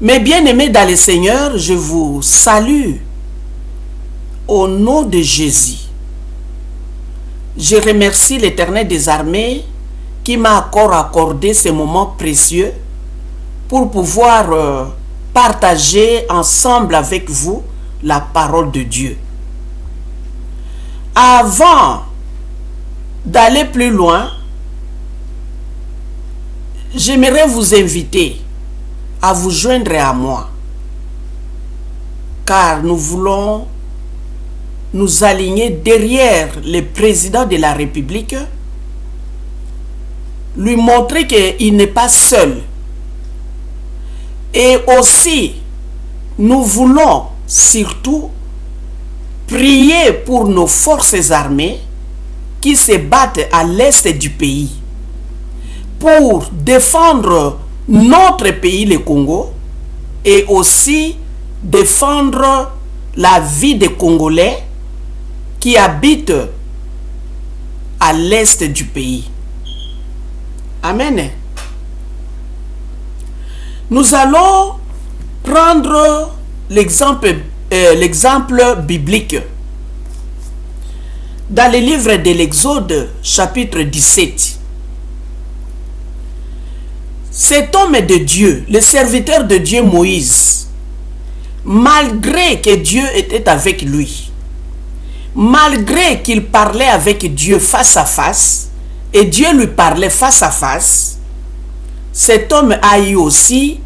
Mes bien-aimés dans le Seigneur, je vous salue au nom de Jésus. Je remercie l'Éternel des armées qui m'a encore accordé ce moment précieux pour pouvoir partager ensemble avec vous la parole de Dieu. Avant d'aller plus loin, j'aimerais vous inviter à vous joindre à moi, car nous voulons nous aligner derrière le président de la République, lui montrer qu'il n'est pas seul. Et aussi, nous voulons surtout prier pour nos forces armées qui se battent à l'est du pays pour défendre notre pays, le Congo, et aussi défendre la vie des Congolais qui habitent à l'est du pays. Amen. Nous allons prendre l'exemple biblique dans le livre de l'Exode, chapitre 17. Cet homme de Dieu, le serviteur de Dieu Moïse, malgré que Dieu était avec lui, malgré qu'il parlait avec Dieu face à face, et Dieu lui parlait face à face, cet homme a eu aussi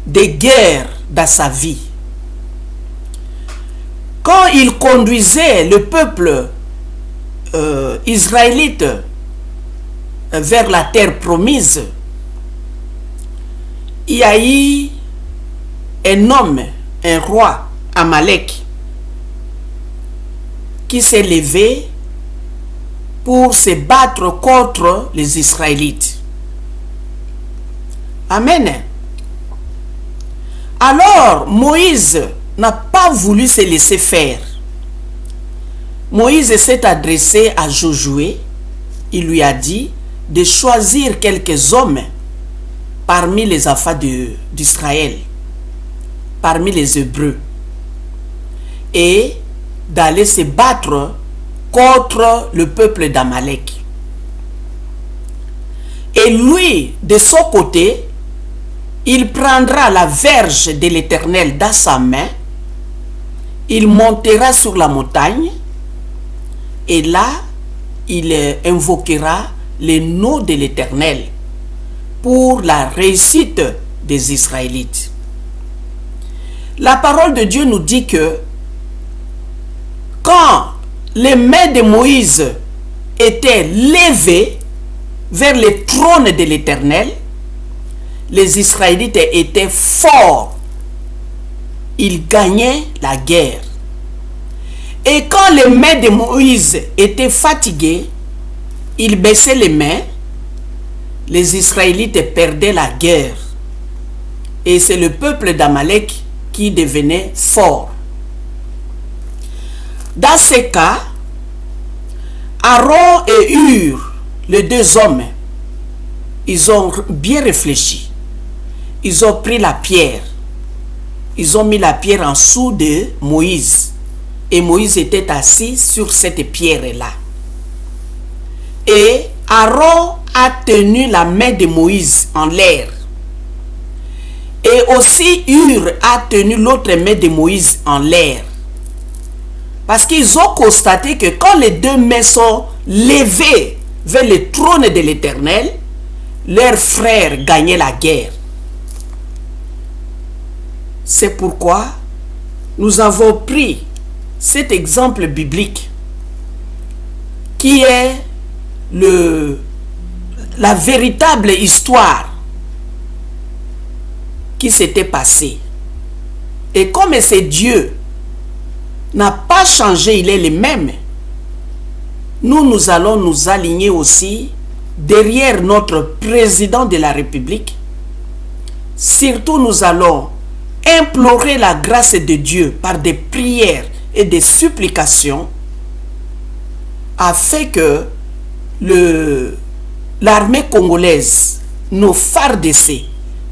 des guerres dans sa vie. Quand il conduisait le peuple israélite vers la terre promise, il y a eu un homme, un roi, Amalek, qui s'est levé pour se battre contre les Israélites. Amen. Alors, Moïse n'a pas voulu se laisser faire. Moïse s'est adressé à Josué. Il lui a dit de choisir quelques hommes parmi les enfants d'Israël, parmi les Hébreux, et d'aller se battre contre le peuple d'Amalek. Et lui, de son côté, il prendra la verge de l'Éternel dans sa main, il montera sur la montagne, et là, il invoquera le nom de l'Éternel pour la réussite des Israélites. La parole de Dieu nous dit que quand les mains de Moïse étaient levées vers le trône de l'Éternel, les Israélites étaient forts. Ils gagnaient la guerre. Et quand les mains de Moïse étaient fatiguées, il baissait les mains. Les Israélites perdaient la guerre. Et c'est le peuple d'Amalek qui devenait fort. Dans ces cas, Aaron et Hur, les deux hommes, ils ont bien réfléchi. Ils ont pris la pierre. Ils ont mis la pierre en dessous de Moïse. Et Moïse était assis sur cette pierre-là. Et Aaron a tenu la main de Moïse en l'air. Et aussi Hur a tenu l'autre main de Moïse en l'air. Parce qu'ils ont constaté que quand les deux mains sont levées vers le trône de l'Éternel, leurs frères gagnaient la guerre. C'est pourquoi nous avons pris cet exemple biblique qui est la véritable histoire qui s'était passée. Et comme c'est Dieu n'a pas changé, il est le même, nous allons nous aligner aussi derrière notre président de la République. Surtout, nous allons implorer la grâce de Dieu par des prières et des supplications afin que l'armée congolaise, nos FARDC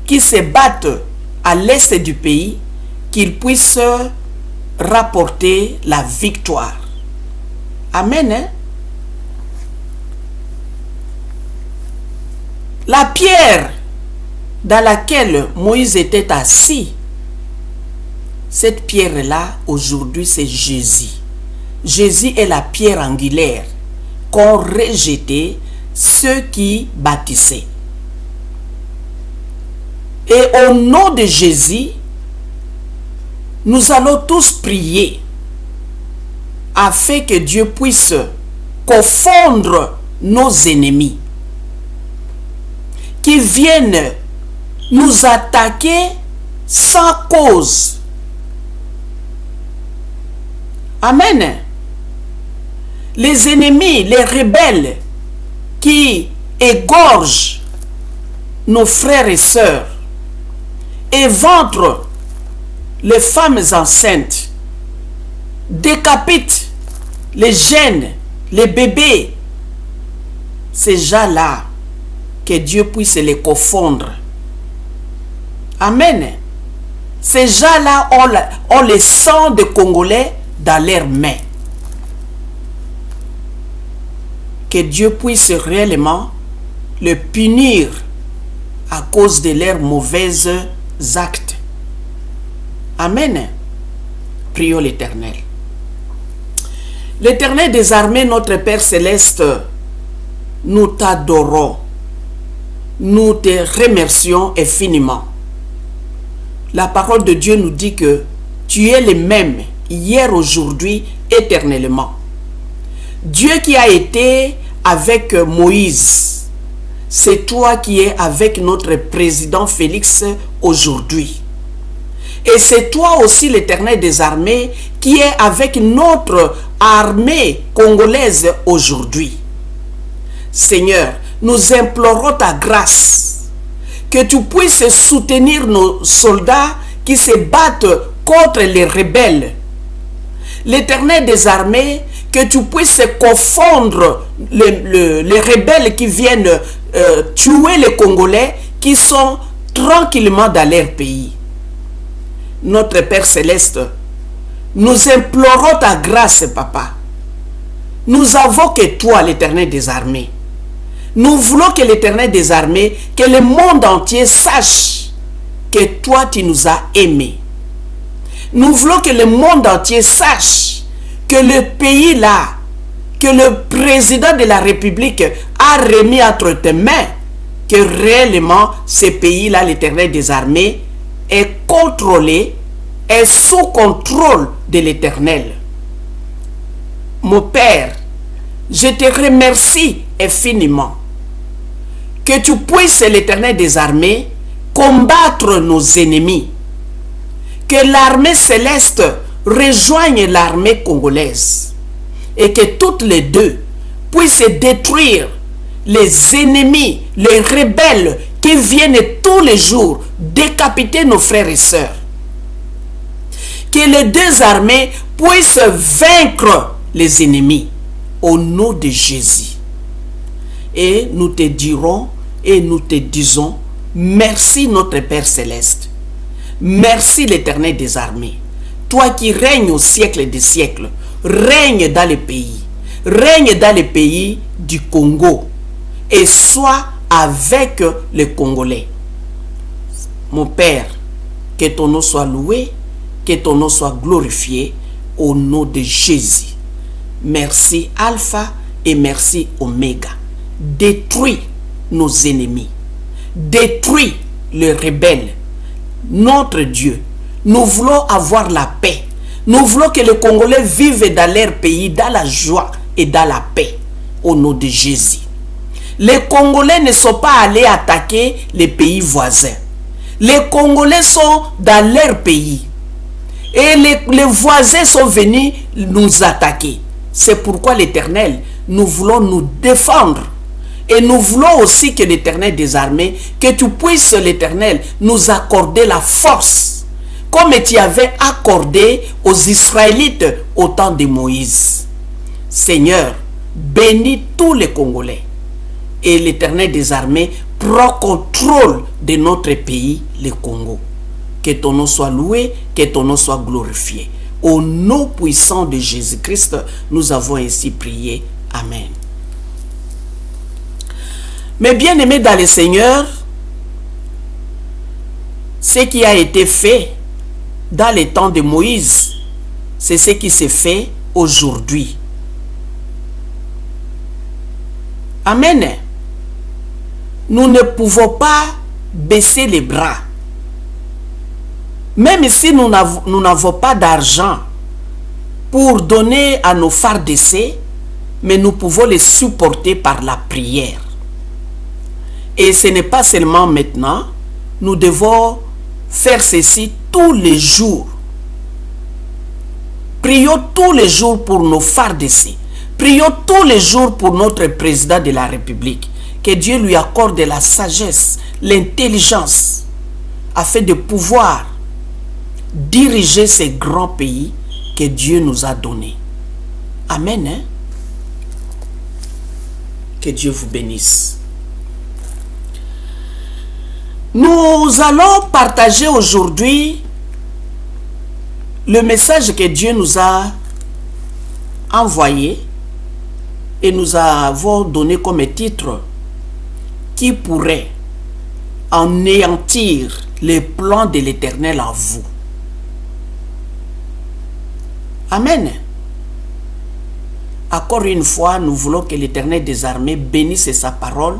qui se battent à l'est du pays, qu'il puisse rapporter la victoire. Amen. Hein? La pierre dans laquelle Moïse était assis, cette pierre-là, aujourd'hui, c'est Jésus. Jésus est la pierre angulaire qu'ont rejeté ceux qui bâtissaient. Et au nom de Jésus, nous allons tous prier afin que Dieu puisse confondre nos ennemis qui viennent nous attaquer sans cause. Amen. Les ennemis, les rebelles qui égorgent nos frères et sœurs, éventrent les femmes enceintes, décapitent les jeunes, les bébés, ces gens-là, que Dieu puisse les confondre. Amen. Ces gens-là ont le sang des Congolais dans leurs mains. Que Dieu puisse réellement le punir à cause de leurs mauvais actes. Amen. Prions l'Éternel. L'Éternel des armées, notre Père céleste, nous t'adorons. Nous te remercions infiniment. La parole de Dieu nous dit que tu es le même hier, aujourd'hui, éternellement. Dieu qui a été avec Moïse, c'est toi qui es avec notre président Félix aujourd'hui. Et c'est toi aussi, l'Éternel des armées, qui est avec notre armée congolaise aujourd'hui. Seigneur, nous implorons ta grâce, que tu puisses soutenir nos soldats qui se battent contre les rebelles. L'Éternel des armées, que tu puisses confondre les rebelles qui viennent tuer les Congolais qui sont tranquillement dans leur pays. Notre Père céleste, nous implorons ta grâce, Papa. Nous avons que toi, l'Éternel des armées. Nous voulons que l'Éternel des armées, que le monde entier sache que toi, tu nous as aimés. Nous voulons que le monde entier sache que le pays là, que le président de la République a remis entre tes mains, que réellement ce pays-là, l'Éternel des armées, est contrôlé, est sous contrôle de l'Éternel. Mon Père, je te remercie infiniment que tu puisses, l'Éternel des armées, combattre nos ennemis. Que l'armée céleste rejoigne l'armée congolaise. Et que toutes les deux puissent détruire les ennemis, les rebelles qui viennent tous les jours décapiter nos frères et sœurs. Que les deux armées puissent vaincre les ennemis au nom de Jésus. Et nous te dirons et nous te disons merci notre Père céleste. Merci l'Éternel des armées. Toi qui règnes au siècle des siècles, règne dans les pays. Règne dans les pays du Congo. Et sois avec les Congolais. Mon Père, que ton nom soit loué, que ton nom soit glorifié au nom de Jésus. Merci Alpha et merci Oméga. Détruis nos ennemis. Détruis les rebelles. Notre Dieu, nous voulons avoir la paix. Nous voulons que les Congolais vivent dans leur pays, dans la joie et dans la paix. Au nom de Jésus. Les Congolais ne sont pas allés attaquer les pays voisins. Les Congolais sont dans leur pays. Et les voisins sont venus nous attaquer. C'est pourquoi l'Éternel, nous voulons nous défendre. Et nous voulons aussi que l'Éternel des armées, que tu puisses, l'Éternel, nous accorder la force. Comme tu avais accordé aux Israélites au temps de Moïse. Seigneur, bénis tous les Congolais. Et l'Éternel des armées prend contrôle de notre pays, le Congo. Que ton nom soit loué, que ton nom soit glorifié. Au nom puissant de Jésus-Christ, nous avons ainsi prié. Amen. Mes bien-aimés dans le Seigneur, ce qui a été fait dans les temps de Moïse, c'est ce qui s'est fait aujourd'hui. Amen. Nous ne pouvons pas baisser les bras. Même si nous n'avons pas d'argent pour donner à nos frères d'essai, mais nous pouvons les supporter par la prière. Et ce n'est pas seulement maintenant, nous devons faire ceci tous les jours. Prions tous les jours pour nos frères d'essai. Prions tous les jours pour notre président de la République. Que Dieu lui accorde la sagesse, l'intelligence, afin de pouvoir diriger ces grands pays que Dieu nous a donnés. Amen. Hein? Que Dieu vous bénisse. Nous allons partager aujourd'hui le message que Dieu nous a envoyé et nous avons donné comme titre qui pourrait anéantir les plans de l'Éternel en vous. Amen. Encore une fois, nous voulons que l'Éternel des armées bénisse sa parole,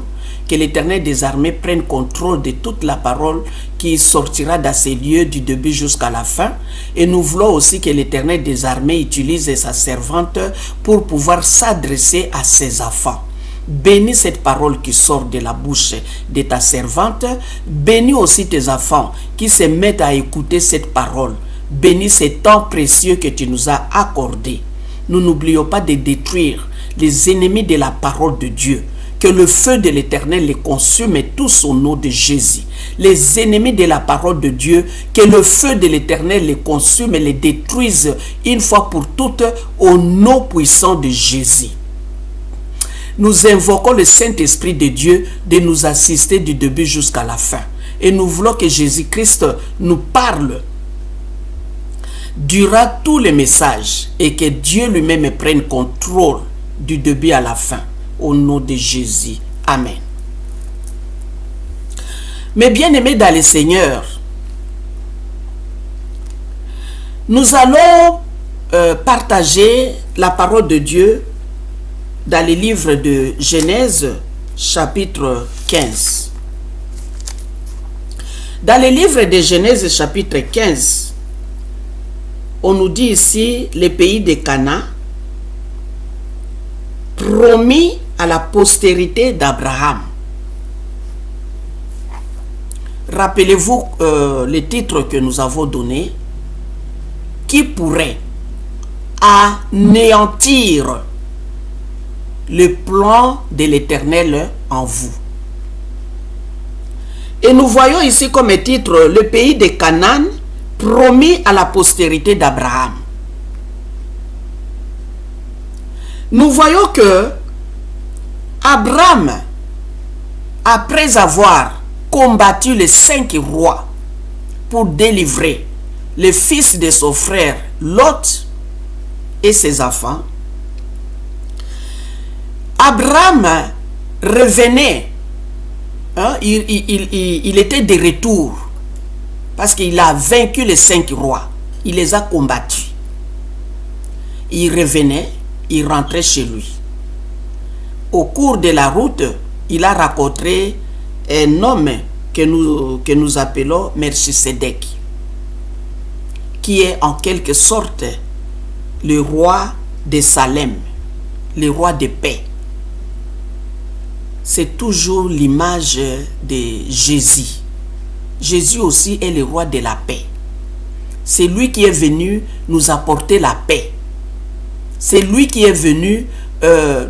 que l'Éternel des armées prenne contrôle de toute la parole qui sortira dans ces lieux du début jusqu'à la fin. Et nous voulons aussi que l'Éternel des armées utilise sa servante pour pouvoir s'adresser à ses enfants. Bénis cette parole qui sort de la bouche de ta servante. Bénis aussi tes enfants qui se mettent à écouter cette parole. Bénis ce temps précieux que tu nous as accordé. Nous n'oublions pas de détruire les ennemis de la parole de Dieu. Que le feu de l'Éternel les consume tous au nom de Jésus. Les ennemis de la parole de Dieu, que le feu de l'Éternel les consume et les détruise une fois pour toutes au nom puissant de Jésus. Nous invoquons le Saint-Esprit de Dieu de nous assister du début jusqu'à la fin. Et nous voulons que Jésus-Christ nous parle durant tous les messages et que Dieu lui-même prenne contrôle du début à la fin. Au nom de Jésus. Amen. Mes bien-aimés dans le Seigneur, nous allons partager la parole de Dieu dans le livre de Genèse, chapitre 15. Dans le livre de Genèse, chapitre 15, on nous dit ici le pays de Canaan, promis à la postérité d'Abraham. Rappelez-vous le titre que nous avons donné, qui pourrait anéantir le plan de l'Éternel en vous. Et nous voyons ici comme titre le pays de Canaan, promis à la postérité d'Abraham. Nous voyons que Abraham, après avoir combattu les 5 rois pour délivrer le fils de son frère Lot et ses enfants, Abraham revenait, hein, il était de retour parce qu'il a vaincu les 5 rois, il les a combattus. Il revenait, il rentrait chez lui. Au cours de la route, il a rencontré un homme que nous appelons Melchisedec, qui est en quelque sorte le roi de Salem, le roi de paix. C'est toujours l'image de Jésus. Jésus aussi est le roi de la paix. C'est lui qui est venu nous apporter la paix. C'est lui qui est venu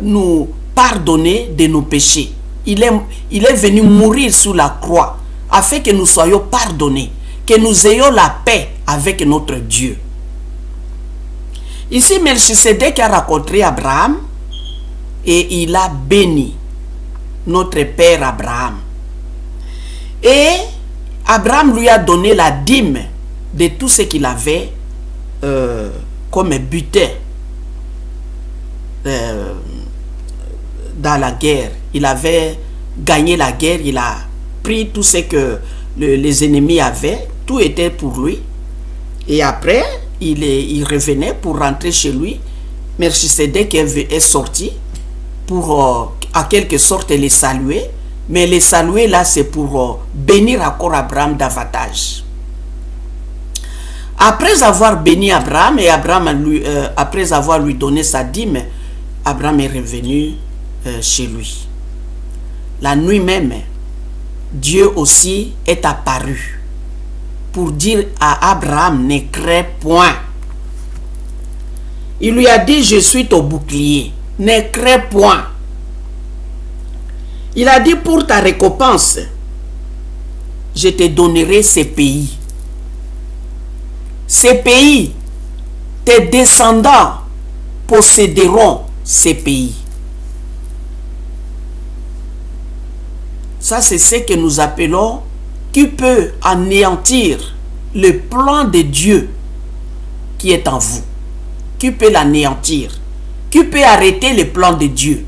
nous pardonner de nos péchés. Il est venu mourir sur la croix afin que nous soyons pardonnés, que nous ayons la paix avec notre Dieu. Ici, Melchisedec a rencontré Abraham et il a béni notre père Abraham. Et Abraham lui a donné la dîme de tout ce qu'il avait comme butin dans la guerre. Il avait gagné la guerre, il a pris tout ce que les ennemis avaient, tout était pour lui. Et après, il revenait pour rentrer chez lui. Melchisedec est sorti pour, en quelque sorte, les saluer. Mais les saluer là, c'est pour bénir encore Abraham davantage. Après avoir béni Abraham et après avoir lui donné sa dîme, Abraham est revenu chez lui. La nuit même, Dieu aussi est apparu pour dire à Abraham, ne crains point. Il lui a dit, je suis ton bouclier, ne crains point. Il a dit, pour ta récompense, je te donnerai ces pays. Ces pays, tes descendants posséderont ces pays. Ça, c'est ce que nous appelons qui peut anéantir le plan de Dieu qui est en vous. Qui peut l'anéantir? Qui peut arrêter le plan de Dieu?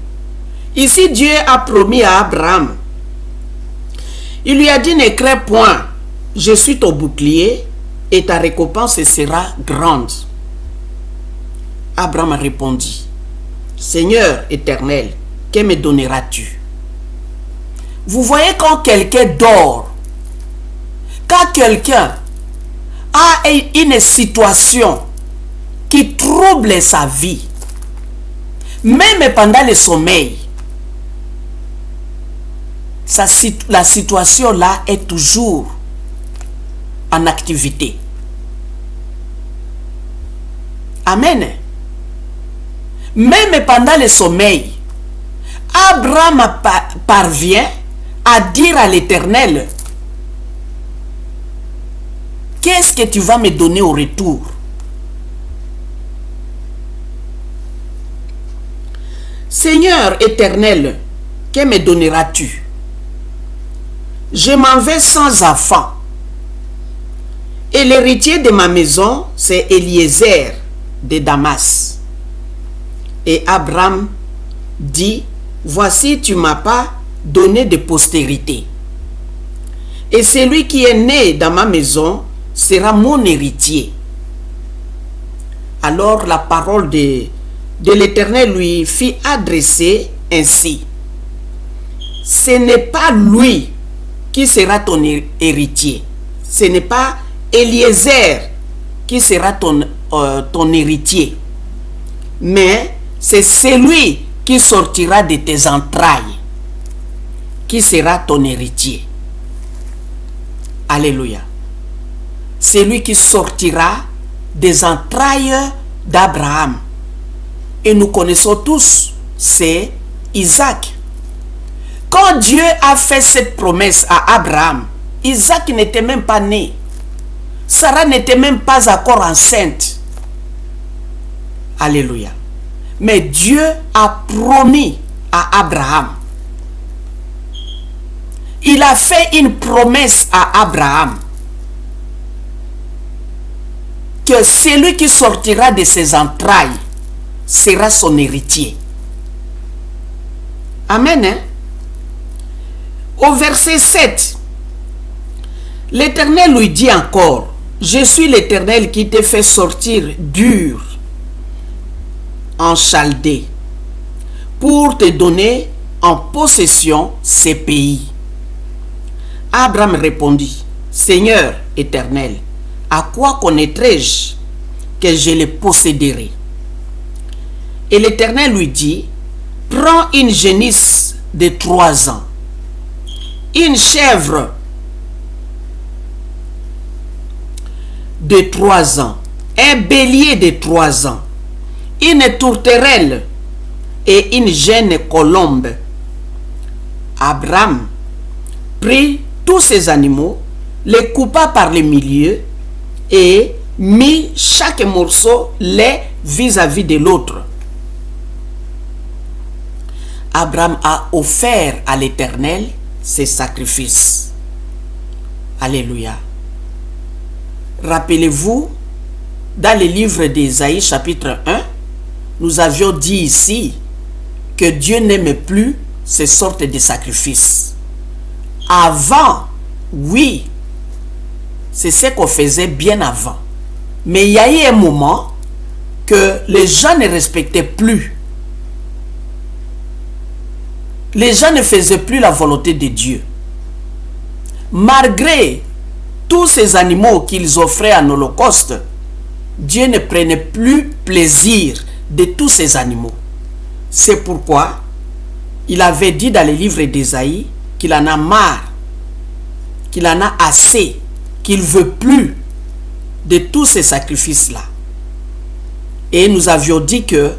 Ici, Dieu a promis à Abraham. Il lui a dit, ne crains point, je suis ton bouclier et ta récompense sera grande. Abraham répondit, Seigneur éternel, que me donneras-tu? Vous voyez, quand quelqu'un dort, quand quelqu'un a une situation qui trouble sa vie, même pendant le sommeil, la situation là est toujours en activité. Amen. Même pendant le sommeil, Abraham parvient à dire à l'Éternel, qu'est-ce que tu vas me donner au retour? Seigneur éternel, que me donneras-tu? Je m'en vais sans enfant. Et l'héritier de ma maison, c'est Eliezer de Damas. Et Abraham dit, voici, tu ne m'as pas donné de postérité. Et celui qui est né dans ma maison sera mon héritier. Alors la parole de l'Éternel lui fit adresser ainsi. Ce n'est pas lui qui sera ton héritier. Ce n'est pas Eliezer qui sera ton héritier. Mais c'est celui qui sortira de tes entrailles qui sera ton héritier. Alléluia. Celui qui sortira des entrailles d'Abraham. Et nous connaissons tous, c'est Isaac. Quand Dieu a fait cette promesse à Abraham, Isaac n'était même pas né. Sarah n'était même pas encore enceinte. Alléluia. Mais Dieu a promis à Abraham. Il a fait une promesse à Abraham que celui qui sortira de ses entrailles sera son héritier. Amen. Hein? Au verset 7, l'Éternel lui dit encore, je suis l'Éternel qui t'ai fait sortir d'Ur en Chaldée pour te donner en possession ces pays. Abraham répondit, Seigneur éternel, à quoi connaîtrai-je que je les posséderai? Et l'Éternel lui dit, prends une génisse de 3 ans, une chèvre de 3 ans, un bélier de 3 ans, une tourterelle et une jeune colombe. Abraham prit tous ces animaux, les coupa par le milieu et mit chaque morceau l'un vis-à-vis de l'autre. Abraham a offert à l'Éternel ses sacrifices. Alléluia. Rappelez-vous, dans le livre d'Ésaïe chapitre 1, nous avions dit ici que Dieu n'aime plus ces sortes de sacrifices. Avant, oui, c'est ce qu'on faisait bien avant. Mais il y a eu un moment que les gens ne respectaient plus. Les gens ne faisaient plus la volonté de Dieu. Malgré tous ces animaux qu'ils offraient en holocauste, Dieu ne prenait plus plaisir de tous ces animaux. C'est pourquoi il avait dit dans le livre d'Ésaïe qu'il en a marre, qu'il en a assez, qu'il ne veut plus de tous ces sacrifices-là. Et nous avions dit que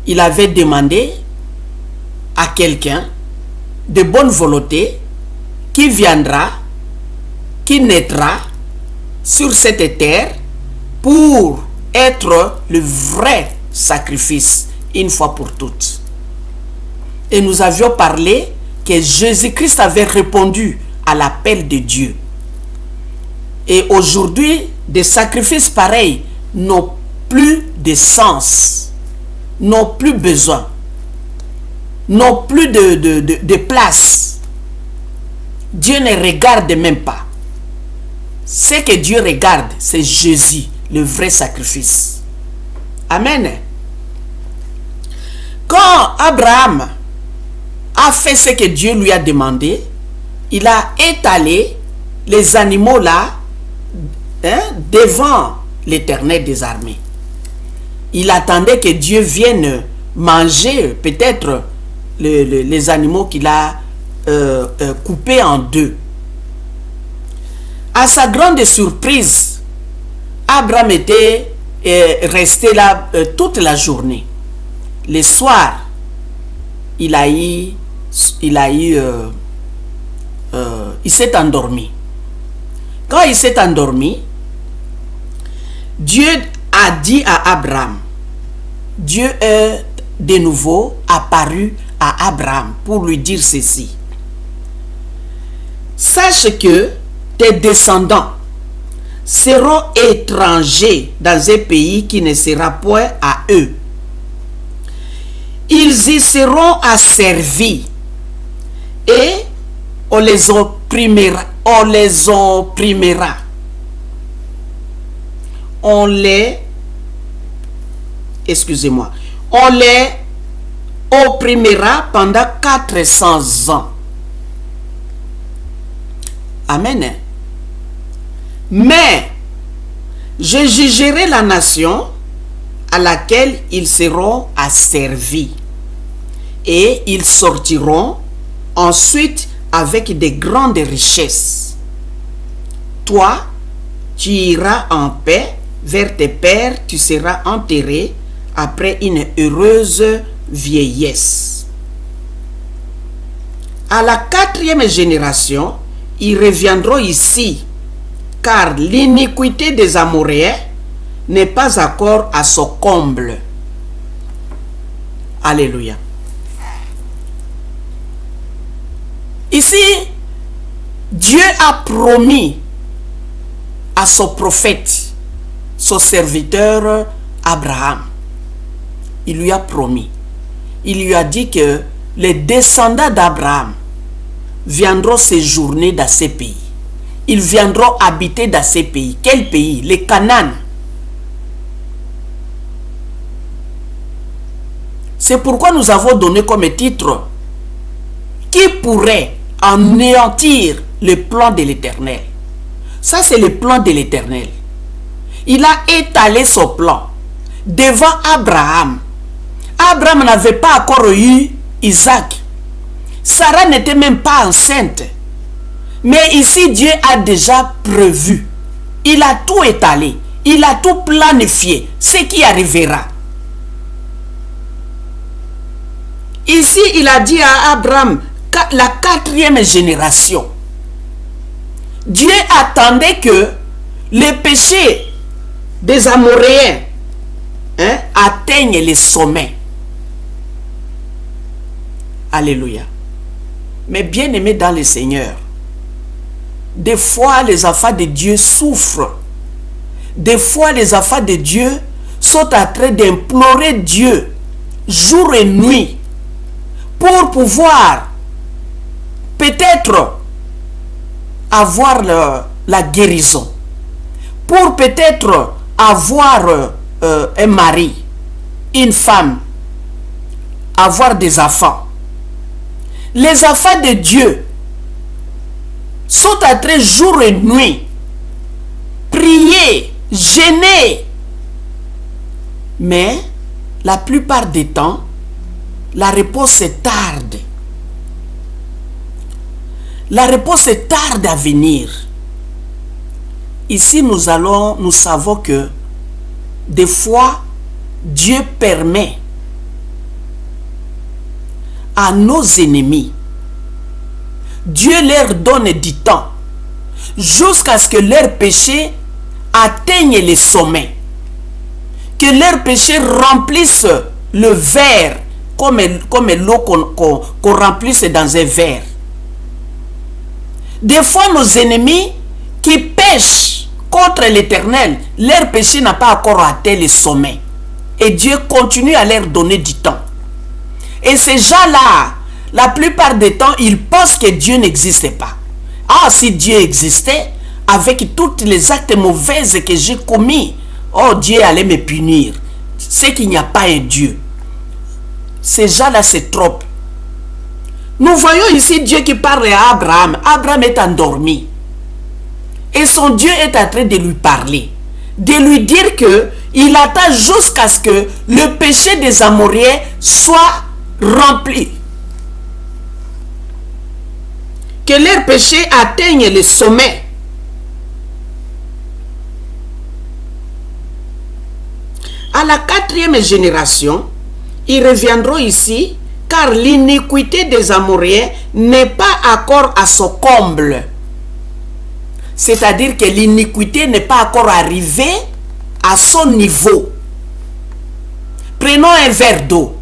il avait demandé à quelqu'un de bonne volonté qui viendra, qui naîtra sur cette terre pour être le vrai sacrifice une fois pour toutes. Et nous avions parlé que Jésus-Christ avait répondu à l'appel de Dieu. Et aujourd'hui, des sacrifices pareils n'ont plus de sens, n'ont plus besoin, n'ont plus de place. Dieu ne regarde même pas. Ce que Dieu regarde, c'est Jésus, le vrai sacrifice. Amen. Quand Abraham a fait ce que Dieu lui a demandé, il a étalé les animaux là devant l'Éternel des armées. Il attendait que Dieu vienne manger peut-être les animaux qu'il a coupés en deux. À sa grande surprise, Abraham était resté là toute la journée. Le soir, il s'est endormi. Quand il s'est endormi, Dieu a dit à Abraham, Dieu est de nouveau apparu à Abraham pour lui dire ceci. Sache que tes descendants seront étrangers dans un pays qui ne sera point à eux. Ils y seront asservis et on les opprimera. On les opprimera pendant 400 ans. Amen. Mais je jugerai la nation à laquelle ils seront asservis et ils sortiront ensuite avec de grandes richesses. Toi, tu iras en paix vers tes pères, tu seras enterré après une heureuse vieillesse. À la 4e génération, ils reviendront ici, car l'iniquité des Amoréens n'est pas encore à son comble. Alléluia. Ici, Dieu a promis à son prophète, son serviteur Abraham. Il lui a promis. Il lui a dit que les descendants d'Abraham viendront séjourner dans ces pays. Ils viendront habiter dans ces pays. Quel pays? Les Canaan. C'est pourquoi nous avons donné comme titre: qui pourrait anéantir le plan de l'Éternel? Ça, c'est le plan de l'Éternel. Il a étalé son plan devant Abraham. Abraham n'avait pas encore eu Isaac. Sarah n'était même pas enceinte. Mais ici, Dieu a déjà prévu. Il a tout étalé. Il a tout planifié. Ce qui arrivera. Ici, il a dit à Abraham, la 4e génération. Dieu attendait que les péchés des Amoréens atteignent les sommets. Alléluia. Mais bien aimé dans le Seigneur, des fois les enfants de Dieu souffrent. Des fois les enfants de Dieu sont en train d'implorer Dieu jour et nuit pour pouvoir peut-être avoir la guérison, pour peut-être avoir un mari, une femme, avoir des enfants. Les enfants de Dieu sont en train jour et nuit prier, jeûner. Mais la plupart des temps, la réponse tarde. La réponse tarde à venir. Ici, nous savons que des fois, Dieu permet à nos ennemis, Dieu leur donne du temps jusqu'à ce que leur péché atteigne les sommets, que leur péché remplisse le verre comme l'eau qu'on remplisse dans un verre. Des fois, nos ennemis qui pêchent contre l'Éternel, leur péché n'a pas encore atteint les sommets. Et Dieu continue à leur donner du temps. Et ces gens-là, la plupart du temps, ils pensent que Dieu n'existait pas. Ah, si Dieu existait, avec tous les actes mauvais que j'ai commis, oh, Dieu allait me punir. C'est qu'il n'y a pas un Dieu. Ces gens-là se trompent. Nous voyons ici Dieu qui parle à Abraham. Abraham est endormi. Et son Dieu est en train de lui parler. De lui dire que il attend jusqu'à ce que le péché des Amoréens soit rempli. Que leur péché atteigne le sommet. À la 4e génération, ils reviendront ici, car l'iniquité des Amoréens n'est pas encore à son comble. C'est-à-dire que l'iniquité n'est pas encore arrivée à son niveau. Prenons un verre d'eau.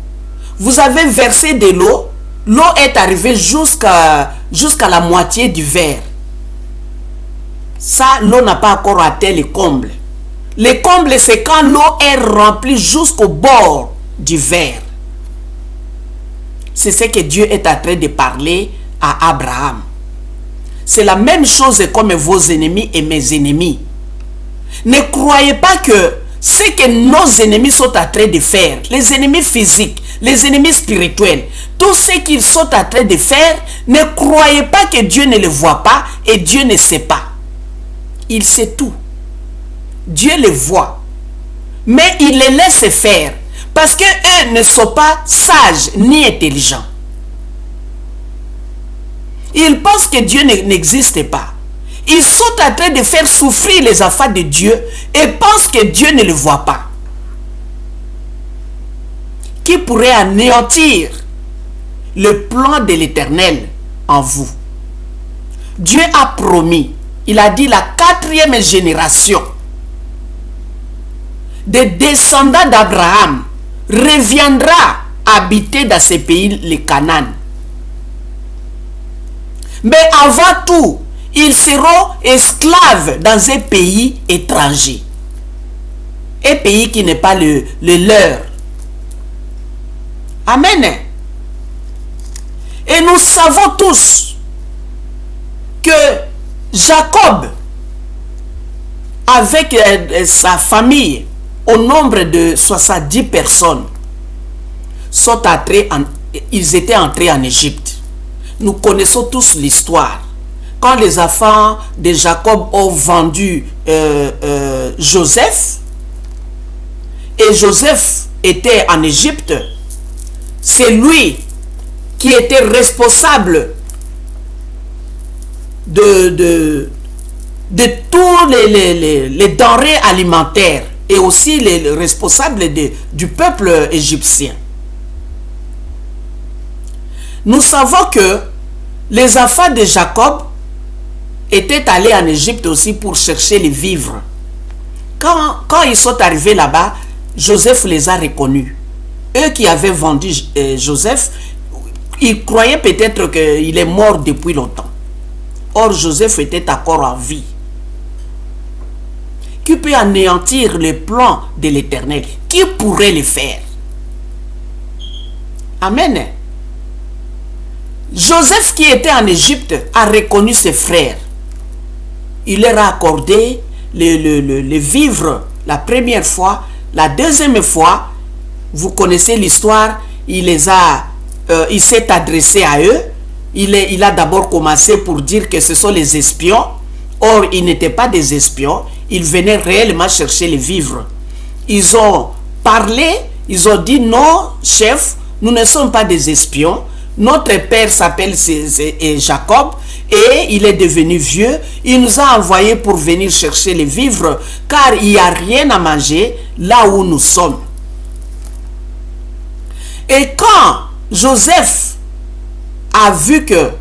Vous avez versé de l'eau. L'eau est arrivée jusqu'à la moitié du verre. Ça, l'eau n'a pas encore atteint le comble. Le comble, c'est quand l'eau est remplie jusqu'au bord du verre. C'est ce que Dieu est en train de parler à Abraham. C'est la même chose comme vos ennemis et mes ennemis. Ne croyez pas que ce que nos ennemis sont en train de faire, les ennemis physiques, les ennemis spirituels, tout ce qu'ils sont en train de faire, ne croyez pas que Dieu ne le voit pas et Dieu ne sait pas. Il sait tout. Dieu le voit. Mais il les laisse faire parce qu'eux ne sont pas sages ni intelligents. Ils pensent que Dieu n'existe pas. Ils sont en train de faire souffrir les enfants de Dieu et pensent que Dieu ne le voit pas. Qui pourrait anéantir le plan de l'Éternel en vous? Dieu a promis, il a dit la 4e génération des descendants d'Abraham reviendra habiter dans ce pays, le Canaan. Mais avant tout, ils seront esclaves dans un pays étranger. Un pays qui n'est pas le leur. Amen. Et nous savons tous que Jacob, avec sa famille, au nombre de 70 personnes, ils étaient entrés en Égypte. Nous connaissons tous l'histoire. Quand les enfants de Jacob ont vendu Joseph, et Joseph était en Égypte, c'est lui qui était responsable de tous les denrées alimentaires et aussi les responsables du peuple égyptien. Nous savons que les enfants de Jacob étaient allés en Égypte aussi pour chercher les vivres. Quand ils sont arrivés là-bas, Joseph les a reconnus. Eux qui avaient vendu Joseph, ils croyaient peut-être qu'il est mort depuis longtemps. Or, Joseph était encore en vie. Qui peut anéantir les plans de l'Éternel? Qui pourrait le faire? Amen. Joseph, qui était en Égypte, a reconnu ses frères. Il leur a accordé le vivre la première fois. La deuxième fois, vous connaissez l'histoire, il s'est adressé à eux. Il a d'abord commencé pour dire que ce sont les espions. Or, ils n'étaient pas des espions. Ils venaient réellement chercher les vivres. Ils ont parlé, ils ont dit non, chef, nous ne sommes pas des espions. Notre père s'appelle Jacob et il est devenu vieux. Il nous a envoyés pour venir chercher les vivres car il n'y a rien à manger là où nous sommes. Et quand Joseph a vu que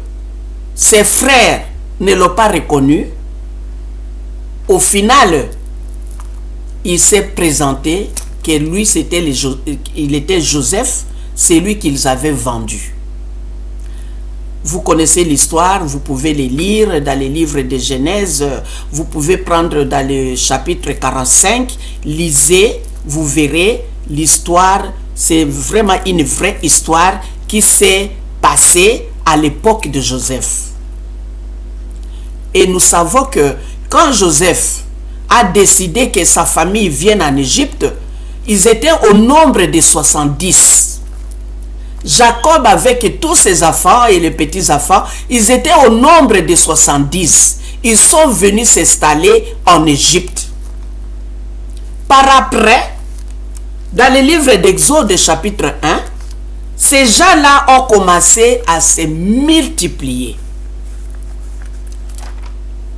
ses frères ne l'ont pas reconnu, au final, il s'est présenté que lui, il était Joseph, c'est lui qu'ils avaient vendu. Vous connaissez l'histoire, vous pouvez les lire dans les livres de Genèse, vous pouvez prendre dans le chapitre 45, lisez, vous verrez l'histoire, c'est vraiment une vraie histoire qui s'est passée à l'époque de Joseph. Et nous savons que quand Joseph a décidé que sa famille vienne en Égypte, ils étaient au nombre de 70. Jacob avec tous ses enfants et les petits-enfants, ils étaient au nombre de 70. Ils sont venus s'installer en Égypte. Par après, dans le livre d'Exode chapitre 1, ces gens-là ont commencé à se multiplier.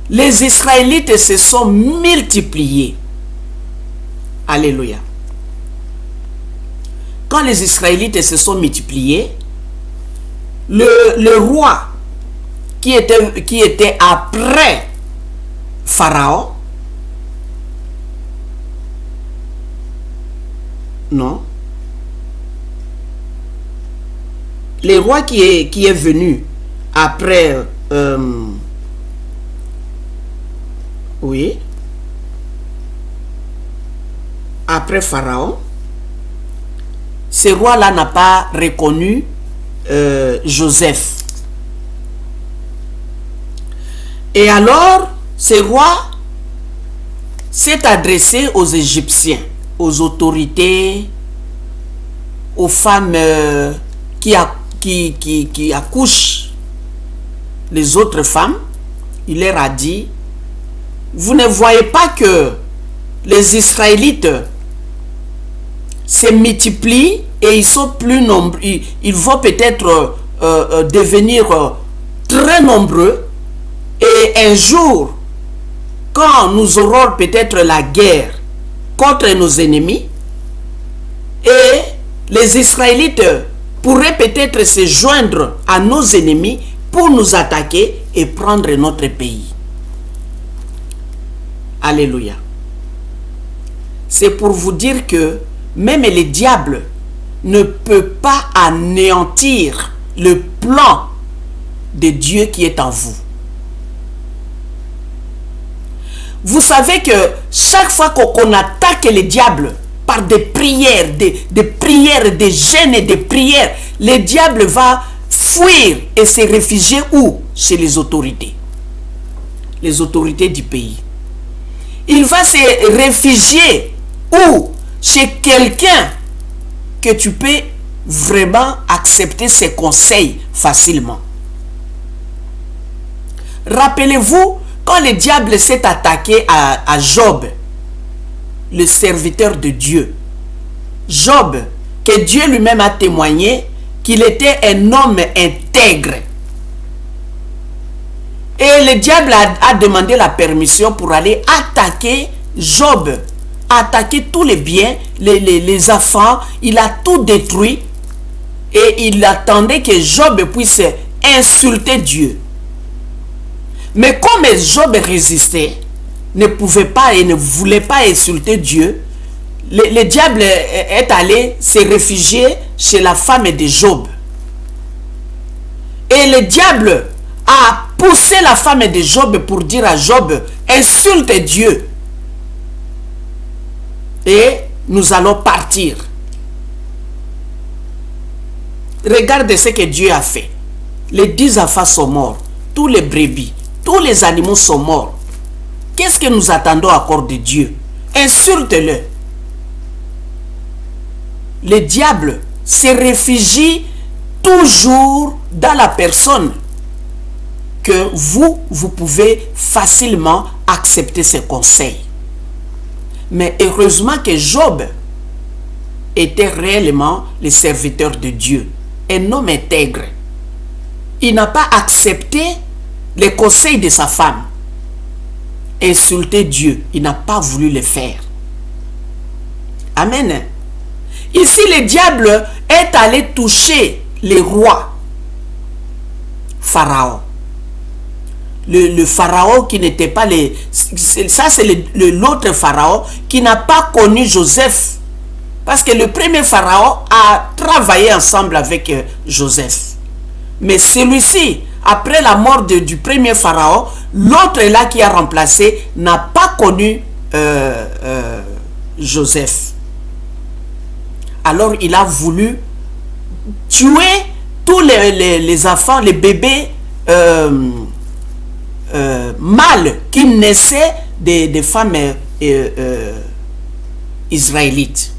Les Israélites se sont multipliés. Alléluia. Quand les Israélites se sont multipliés, le roi qui était après Pharaon, non, le roi qui est venu après, oui, après Pharaon, ce roi-là n'a pas reconnu Joseph. Et alors, ce roi s'est adressé aux Égyptiens, aux autorités, aux femmes qui accouchent les autres femmes. Il leur a dit, vous ne voyez pas que les Israélites se multiplient et ils sont plus nombreux, ils vont peut-être devenir très nombreux, et un jour, quand nous aurons peut-être la guerre contre nos ennemis, et les Israélites pourraient peut-être se joindre à nos ennemis pour nous attaquer et prendre notre pays. Alléluia. C'est pour vous dire que même le diable ne peut pas anéantir le plan de Dieu qui est en vous. Vous savez que chaque fois qu'on attaque le diable par des prières, des prières, des jeûnes et des prières, le diable va fuir et se réfugier où? Chez les autorités du pays. Il va se réfugier où? Chez quelqu'un que tu peux vraiment accepter ses conseils facilement. Rappelez-vous, quand le diable s'est attaqué à Job, le serviteur de Dieu, Job, que Dieu lui-même a témoigné qu'il était un homme intègre. Et le diable a demandé la permission pour aller attaquer Job, attaquer tous les biens, les enfants, il a tout détruit. Et il attendait que Job puisse insulter Dieu. Mais comme Job résistait, ne pouvait pas et ne voulait pas insulter Dieu, le diable est allé se réfugier chez la femme de Job. Et le diable a poussé la femme de Job pour dire à Job, insulte Dieu. Et nous allons partir. Regardez ce que Dieu a fait. Les 10 enfants sont morts. Tous les brebis, tous les animaux sont morts. Qu'est-ce que nous attendons encore de Dieu? Insulte-le. Le diable se réfugie toujours dans la personne que vous pouvez facilement accepter ses conseils. Mais heureusement que Job était réellement le serviteur de Dieu, un homme intègre. Il n'a pas accepté les conseils de sa femme. Insulter Dieu, il n'a pas voulu le faire. Amen. Ici, le diable est allé toucher les rois. Pharaon. Le pharaon qui n'était pas les... Ça, c'est l'autre pharaon qui n'a pas connu Joseph. Parce que le premier pharaon a travaillé ensemble avec Joseph. Mais celui-ci, après la mort du premier pharaon, l'autre là qui a remplacé n'a pas connu Joseph. Alors il a voulu tuer tous les enfants, les bébés mâles qui naissaient des femmes israélites.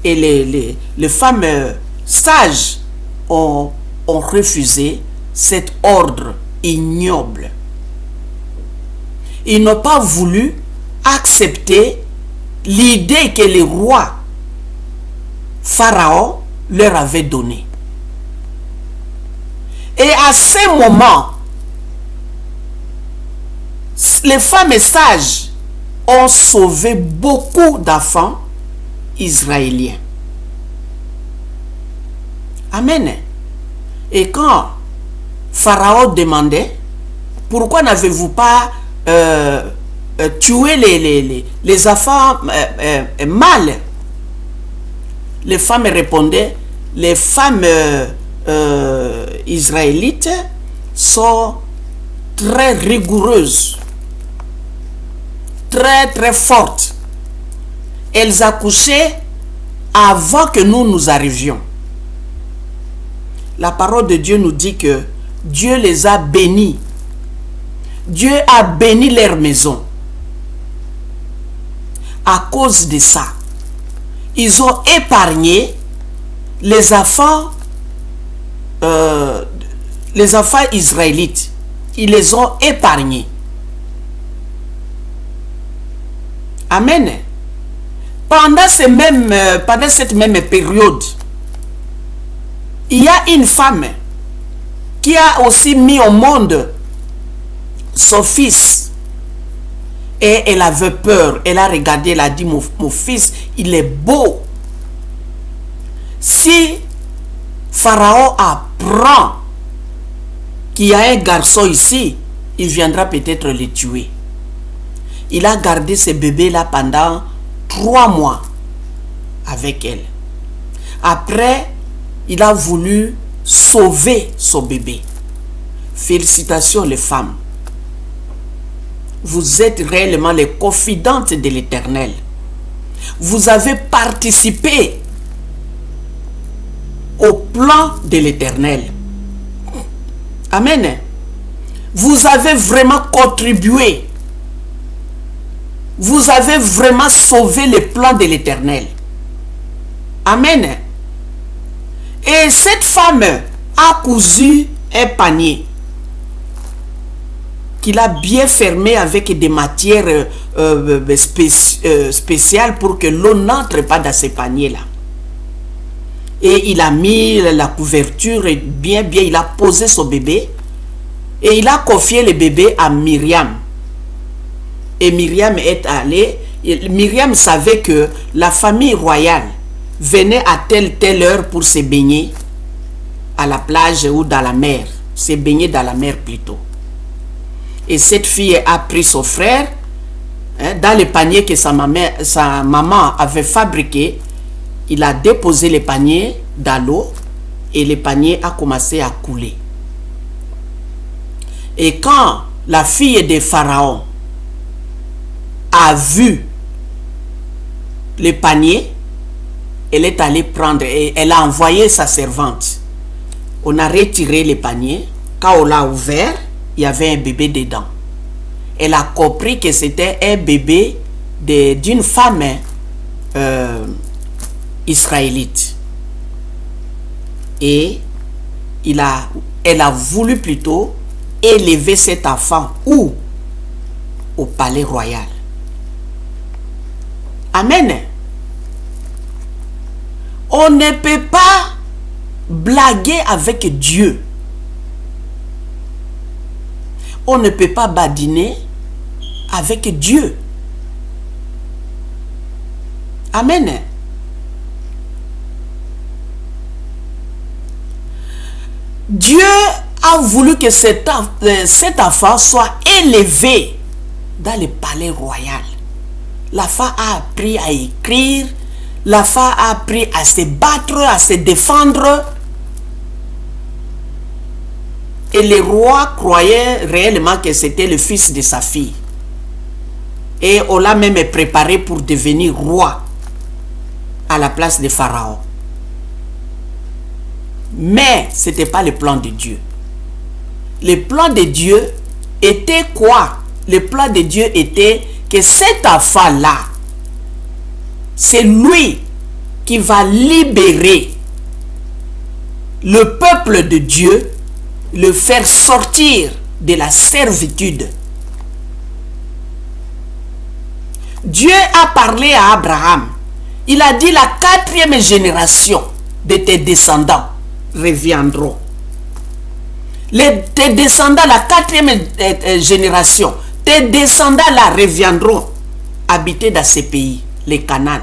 Et les femmes sages ont refusé cet ordre ignoble. Ils n'ont pas voulu accepter l'idée que le roi Pharaon leur avait donnée. Et à ce moment, les femmes sages ont sauvé beaucoup d'enfants israéliens. Amen. Et quand Pharaon demandait, pourquoi n'avez-vous pas tué les enfants mâles? Les femmes répondaient, les femmes israélites sont très rigoureuses, très fortes. Elles accouchaient avant que nous arrivions. La parole de Dieu nous dit que Dieu les a bénis. Dieu a béni leur maison. À cause de ça, ils ont épargné les enfants israélites. Ils les ont épargnés. Amen. Pendant cette même période, il y a une femme qui a aussi mis au monde son fils. Et elle avait peur. Elle a regardé, elle a dit, mon fils, il est beau. Si Pharaon apprend qu'il y a un garçon ici, il viendra peut-être le tuer. Il a gardé ce bébé-là pendant 3 mois avec elle. Après, il a voulu sauver son bébé. Félicitations les femmes. Vous êtes réellement les confidentes de l'Éternel. Vous avez participé au plan de l'Éternel. Amen. Vous avez vraiment contribué. Vous avez vraiment sauvé le plan de l'Éternel. Amen. Et cette femme a cousu un panier qu'il a bien fermé avec des matières spéciales pour que l'eau n'entre pas dans ces paniers-là. Et il a mis la couverture et bien, il a posé son bébé et il a confié le bébé à Myriam. Et Myriam est allée. Myriam savait que la famille royale venait à telle heure pour se baigner à la plage ou dans la mer. Se baigner dans la mer plutôt. Et cette fille a pris son frère dans le panier que sa maman avait fabriqué. Il a déposé le panier dans l'eau et le panier a commencé à couler. Et quand la fille de Pharaon a vu le panier, elle est allée prendre et elle a envoyé sa servante. On a retiré le panier. Quand on l'a ouvert, il y avait un bébé dedans. Elle a compris que c'était un bébé d'une femme israélite. Et elle a voulu plutôt élever cet enfant où? Au palais royal. Amen. On ne peut pas blaguer avec Dieu. On ne peut pas badiner avec Dieu. Amen. Dieu a voulu que cet enfant soit élevé dans le palais royal. L'enfant a appris à écrire, l'enfant a appris à se battre, à se défendre. Et le roi croyait réellement que c'était le fils de sa fille. Et on l'a même préparé pour devenir roi à la place de Pharaon. Mais ce n'était pas le plan de Dieu. Le plan de Dieu était quoi? Le plan de Dieu était que cet enfant-là, c'est lui qui va libérer le peuple de Dieu, le faire sortir de la servitude. Dieu a parlé à Abraham. Il a dit: la 4e génération de tes descendants reviendront. Tes descendants, la 4e génération, tes descendants là reviendront habiter dans ces pays, les Canaan.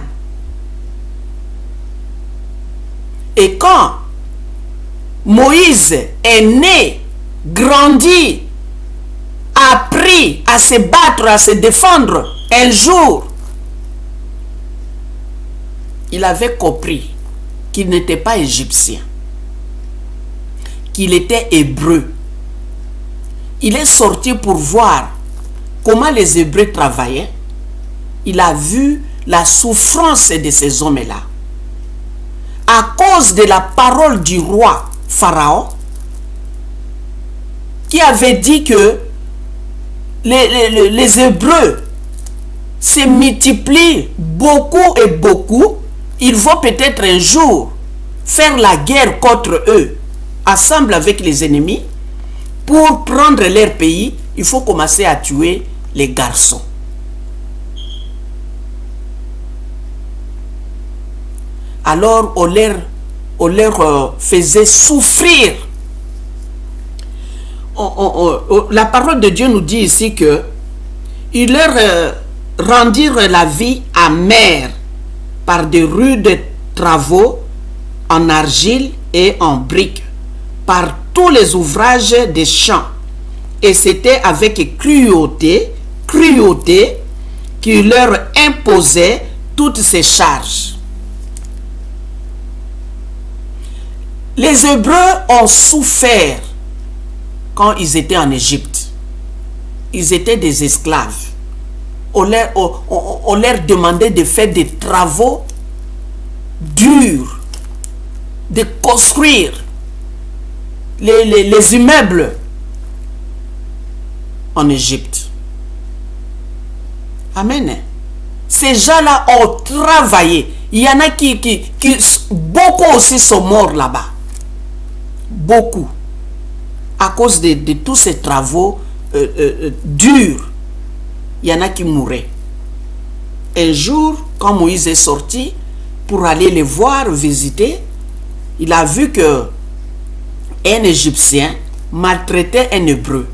Et quand Moïse est né, grandi, appris à se battre, à se défendre, un jour, il avait compris qu'il n'était pas égyptien, qu'il était hébreu. Il est sorti pour voir comment les Hébreux travaillaient. Il a vu la souffrance de ces hommes-là. À cause de la parole du roi Pharaon, qui avait dit que les Hébreux se multiplient beaucoup et beaucoup, ils vont peut-être un jour faire la guerre contre eux, ensemble avec les ennemis. Pour prendre leur pays, il faut commencer à tuer les garçons. Alors on leur faisait souffrir. La parole de Dieu nous dit ici que ils leur rendirent la vie amère par de rudes travaux en argile et en briques, par tous les ouvrages des champs. Et c'était avec cruauté qu'il leur imposait toutes ces charges. Les Hébreux ont souffert quand ils étaient en Égypte. Ils étaient des esclaves. On leur demandait de faire des travaux durs, de construire les immeubles en Égypte. Amen. Ces gens-là ont travaillé. Il y en a qui beaucoup aussi sont morts là-bas. Beaucoup. À cause de tous ces travaux durs. Il y en a qui mouraient. Un jour, quand Moïse est sorti pour aller les voir, visiter, il a vu que un Égyptien maltraitait un Hébreu.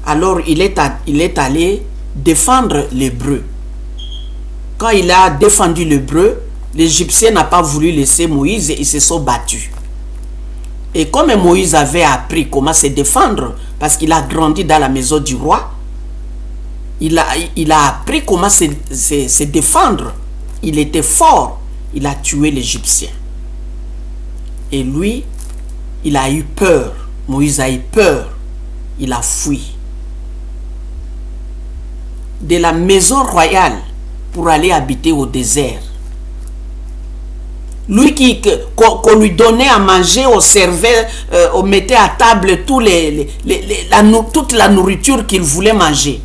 Alors il est allé défendre l'Hébreu. Quand il a défendu l'Hébreu, l'Égyptien n'a pas voulu laisser Moïse et ils se sont battus. Et comme Moïse avait appris comment se défendre, parce qu'il a grandi dans la maison du roi, il a appris comment se défendre. Il était fort. Il a tué l'Égyptien. Et lui, il a eu peur. Moïse a eu peur. il a fui de la maison royale pour aller habiter au désert. Lui qu'on lui donnait à manger, on servait, on mettait à table toute la nourriture qu'il voulait manger.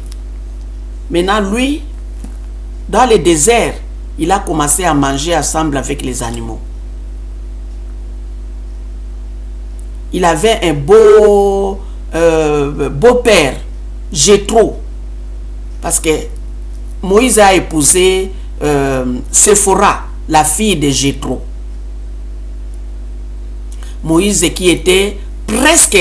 Maintenant, lui, dans le désert, il a commencé à manger ensemble avec les animaux. Il avait un beau-père, Jéthro, parce que Moïse a épousé Séphora, la fille de Jéthro. Moïse qui était presque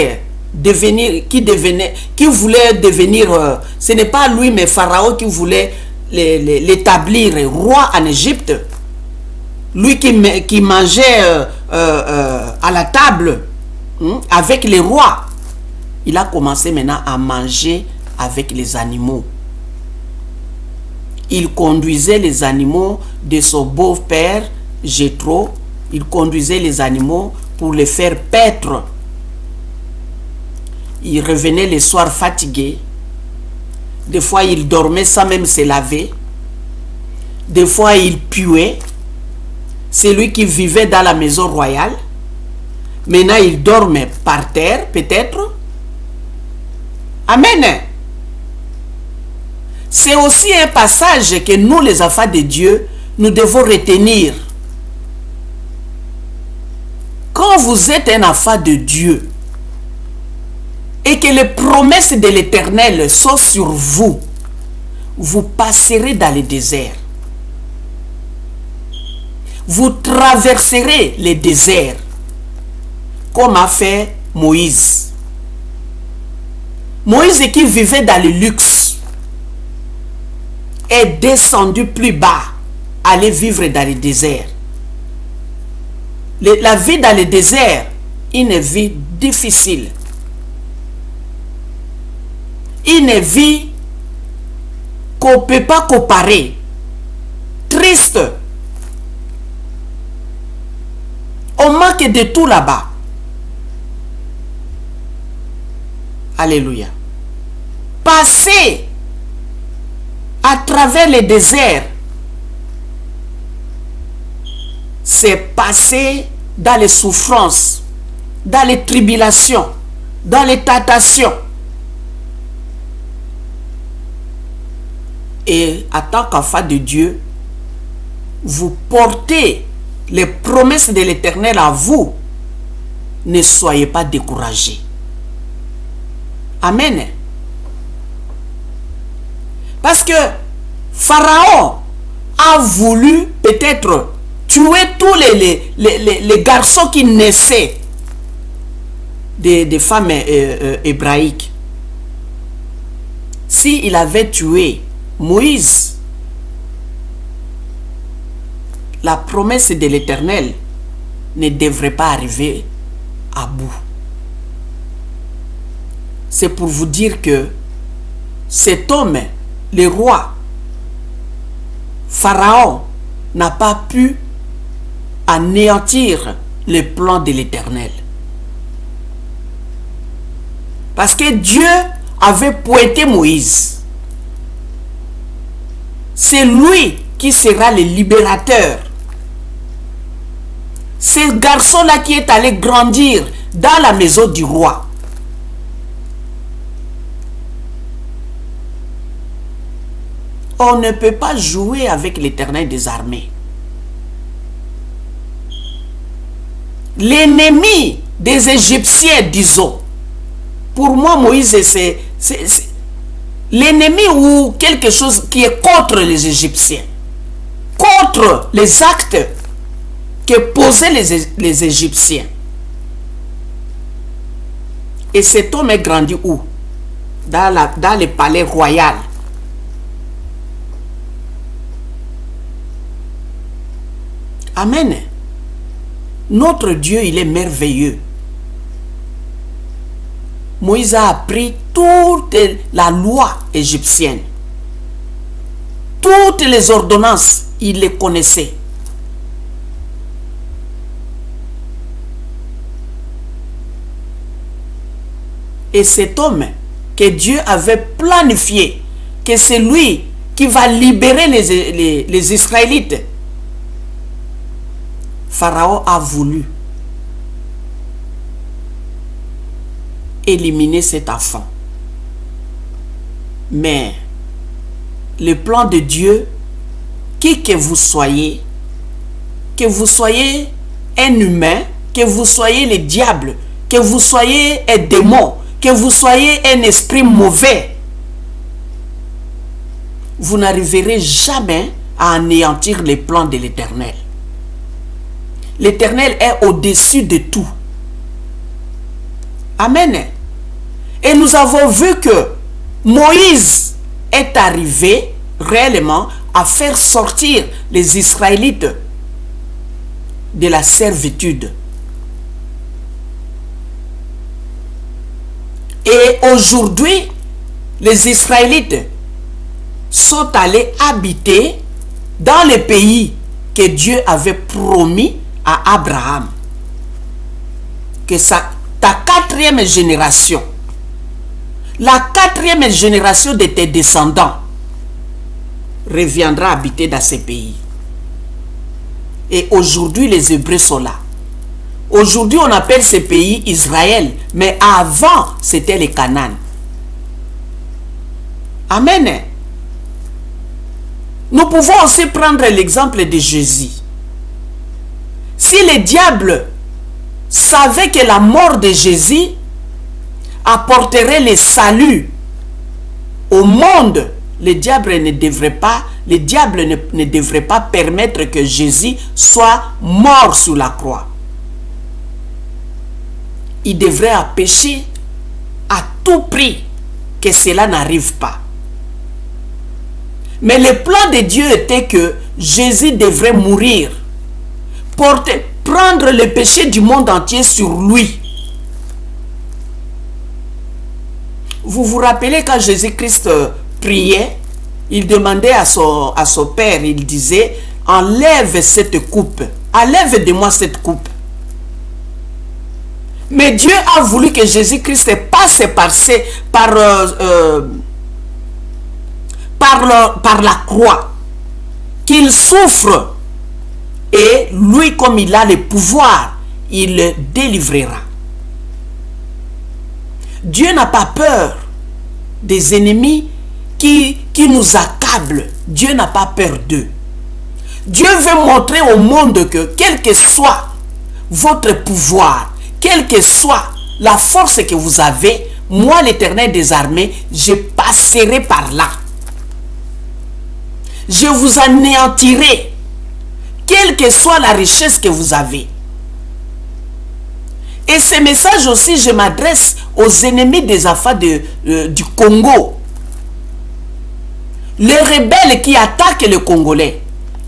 qui voulait devenir, ce n'est pas lui mais Pharaon qui voulait l'établir roi en Égypte. Lui qui mangeait à la table avec les rois, il a commencé maintenant à manger avec les animaux. Il conduisait les animaux de son beau-père Jéthro. Il conduisait les animaux pour les faire paître. Il revenait le soir fatigué. Des fois, il dormait sans même se laver. Des fois, il puait. C'est lui qui vivait dans la maison royale. Maintenant, il dormait par terre, peut-être. Amen. C'est aussi un passage que nous, les enfants de Dieu, nous devons retenir. Quand vous êtes un enfant de Dieu et que les promesses de l'Éternel sont sur vous, vous passerez dans le désert. Vous traverserez le désert comme a fait Moïse. Moïse qui vivait dans le luxe est descendu plus bas, aller vivre dans le désert. La vie dans le désert, une vie difficile. Une vie qu'on ne peut pas comparer. Triste. On manque de tout là-bas. Alléluia. Passer à travers le désert, c'est passer dans les souffrances, dans les tribulations, dans les tentations. Et en tant qu'enfant de Dieu, vous portez les promesses de l'Éternel à vous. Ne soyez pas découragés. Amen. Parce que Pharaon a voulu peut-être tuer tous les garçons qui naissaient des femmes hébraïques. S'il avait tué Moïse, la promesse de l'Éternel ne devrait pas arriver à bout. C'est pour vous dire que cet homme, le roi, Pharaon, n'a pas pu anéantir le plan de l'Éternel. Parce que Dieu avait pointé Moïse. C'est lui qui sera le libérateur. Ce garçon-là qui est allé grandir dans la maison du roi. On ne peut pas jouer avec l'Éternel des armées. L'ennemi des Égyptiens, disons. Pour moi, Moïse, c'est l'ennemi ou quelque chose qui est contre les Égyptiens. Contre les actes que posaient les Égyptiens. Et cet homme est grandi où? Dans le palais royal. Amen. Notre Dieu, il est merveilleux. Moïse a appris toute la loi égyptienne. Toutes les ordonnances, il les connaissait. Et cet homme que Dieu avait planifié, que c'est lui qui va libérer les Israélites, Pharaon a voulu éliminer cet enfant. Mais le plan de Dieu, qui que vous soyez un humain, que vous soyez le diable, que vous soyez un démon, que vous soyez un esprit mauvais, vous n'arriverez jamais à anéantir les plans de l'Éternel. L'Éternel est au-dessus de tout. Amen. Et nous avons vu que Moïse est arrivé réellement à faire sortir les Israélites de la servitude. Et aujourd'hui, les Israélites sont allés habiter dans le pays que Dieu avait promis à Abraham. Que ta quatrième génération, la quatrième génération de tes descendants reviendra habiter dans ces pays. Et aujourd'hui, les Hébreux sont là. Aujourd'hui, on appelle ces pays Israël, mais avant, c'était les Canaan. Amen. Nous pouvons aussi prendre l'exemple de Jésus. Si le diable savait que la mort de Jésus apporterait le salut au monde, le diable ne devrait pas permettre que Jésus soit mort sous la croix. Il devrait empêcher à tout prix que cela n'arrive pas. Mais le plan de Dieu était que Jésus devrait mourir, prendre le péché du monde entier sur lui. Vous vous rappelez quand Jésus-Christ priait, il demandait à son Père, il disait, enlève cette coupe, enlève de moi cette coupe. Mais Dieu a voulu que Jésus-Christ passe par la croix, qu'il souffre, et lui, comme il a le pouvoir, il le délivrera. Dieu n'a pas peur des ennemis qui nous accablent. Dieu n'a pas peur d'eux. Dieu veut montrer au monde que quel que soit votre pouvoir, quelle que soit la force que vous avez, moi, l'Éternel des armées, je passerai par là. Je vous anéantirai, quelle que soit la richesse que vous avez. Et ce message aussi, je m'adresse aux ennemis des enfants du Congo. Les rebelles qui attaquent les Congolais,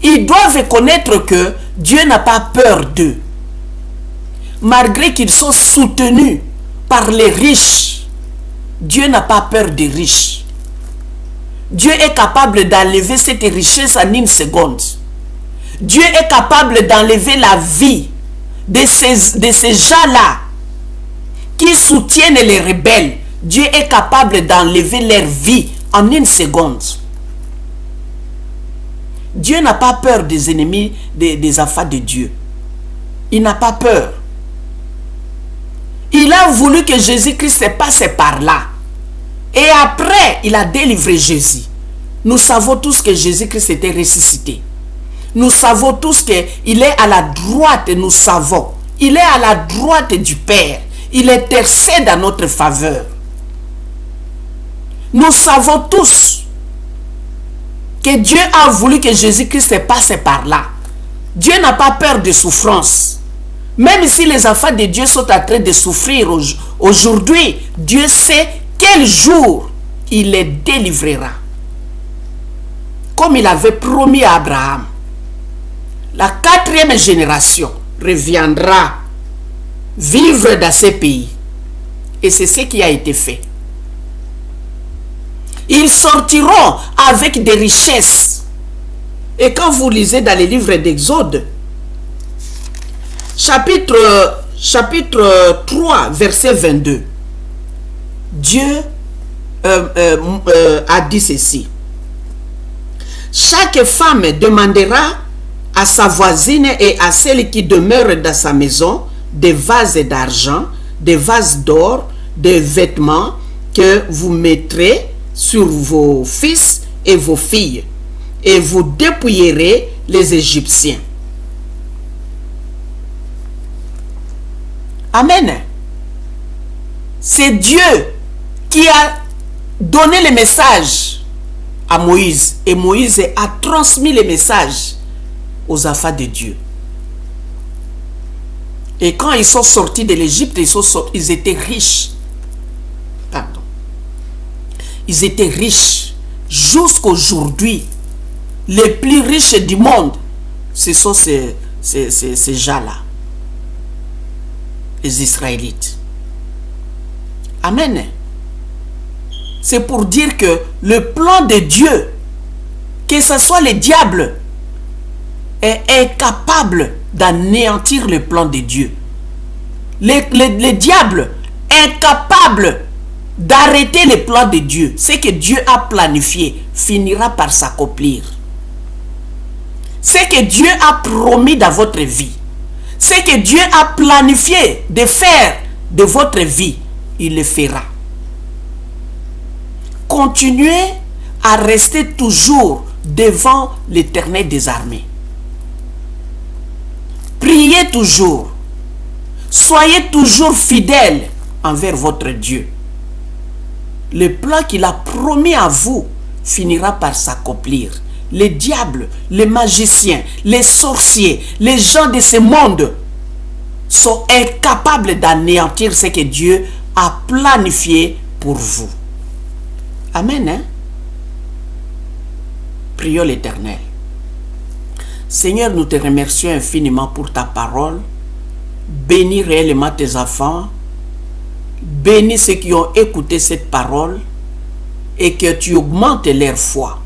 ils doivent connaître que Dieu n'a pas peur d'eux. Malgré qu'ils sont soutenus par les riches, Dieu n'a pas peur des riches. Dieu est capable d'enlever cette richesse en une seconde. Dieu est capable d'enlever la vie de ces gens-là qui soutiennent les rebelles. Dieu est capable d'enlever leur vie en une seconde. Dieu n'a pas peur des ennemis des enfants de Dieu. Il n'a pas peur. Il a voulu que Jésus-Christ passe par là. Et après, il a délivré Jésus. Nous savons tous que Jésus-Christ était ressuscité. Nous savons tous qu'il est à la droite, nous savons. Il est à la droite du Père. Il intercède en notre faveur. Nous savons tous que Dieu a voulu que Jésus-Christ passe par là. Dieu n'a pas peur de souffrance. Même si les enfants de Dieu sont en train de souffrir aujourd'hui, Dieu sait quel jour il les délivrera. Comme il avait promis à Abraham. La quatrième génération reviendra vivre dans ces pays. Et c'est ce qui a été fait. Ils sortiront avec des richesses. Et quand vous lisez dans les livres d'Exode, chapitre 3, verset 22, Dieu a dit ceci. Chaque femme demandera à sa voisine et à celle qui demeure dans sa maison des vases d'argent, des vases d'or, des vêtements que vous mettrez sur vos fils et vos filles, et vous dépouillerez les Égyptiens. Amen. C'est Dieu qui a donné le message à Moïse, et Moïse a transmis les messages aux enfants de Dieu. Et quand ils sont sortis de l'Égypte, ils étaient riches. Pardon. Ils étaient riches. Jusqu'aujourd'hui, les plus riches du monde, ce sont ces gens-là, les Israélites. Amen. C'est pour dire que le plan de Dieu, que ce soit le diable, est incapable d'anéantir le plan de Dieu. Le diable est incapable d'arrêter le plan de Dieu. Ce que Dieu a planifié finira par s'accomplir. Ce que Dieu a promis dans votre vie, ce que Dieu a planifié de faire de votre vie, il le fera. Continuez à rester toujours devant l'Éternel des armées. Priez toujours. Soyez toujours fidèles envers votre Dieu. Le plan qu'il a promis à vous finira par s'accomplir. Les diables, les magiciens, les sorciers, les gens de ce monde sont incapables d'anéantir ce que Dieu a planifié pour vous. Amen. Hein? Prions l'Éternel. Seigneur, nous te remercions infiniment pour ta parole. Bénis réellement tes enfants. Bénis ceux qui ont écouté cette parole et que tu augmentes leur foi,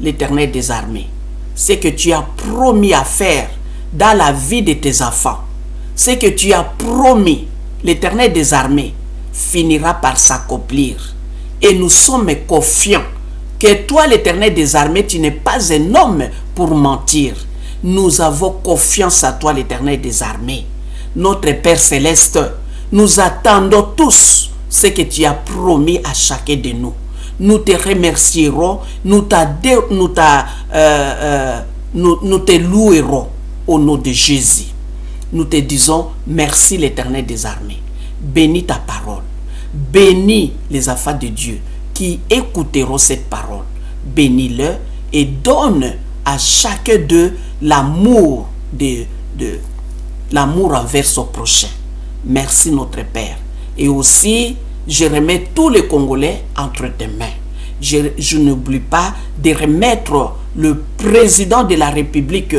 l'Éternel des armées. Ce que tu as promis à faire dans la vie de tes enfants, ce que tu as promis, l'Éternel des armées, finira par s'accomplir. Et nous sommes confiants que toi, l'Éternel des armées, tu n'es pas un homme pour mentir. Nous avons confiance à toi, l'Éternel des armées. Notre Père Céleste, nous attendons tous ce que tu as promis à chacun de nous. Nous te remercierons, nous te louerons au nom de Jésus. Nous te disons merci l'Éternel des armées. Bénis ta parole. Bénis les enfants de Dieu qui écouteront cette parole. Bénis-le et donne à chacun d'eux l'amour l'amour envers son prochain. Merci notre Père. Et aussi, je remets tous les Congolais entre tes mains. Je n'oublie pas de remettre le président de la République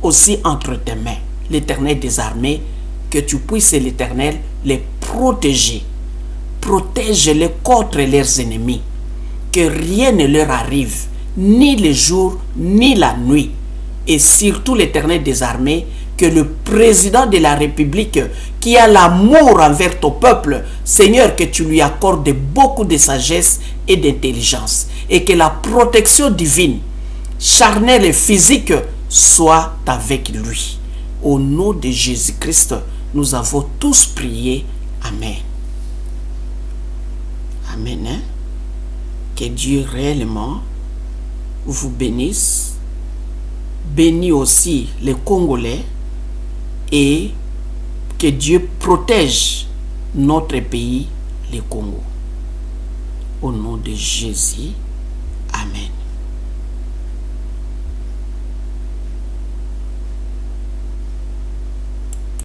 aussi entre tes mains. L'Éternel des armées, que tu puisses, l'Éternel, les protéger. Protège-les contre leurs ennemis. Que rien ne leur arrive, ni le jour, ni la nuit. Et surtout l'Éternel des armées, que le président de la République, qui a l'amour envers ton peuple, Seigneur, que tu lui accordes beaucoup de sagesse et d'intelligence. Et que la protection divine, charnelle et physique, soit avec lui. Au nom de Jésus-Christ, nous avons tous prié. Amen. Amen. Hein? Que Dieu réellement vous bénisse. Bénis aussi les Congolais. Et que Dieu protège notre pays, le Congo. Au nom de Jésus. Amen.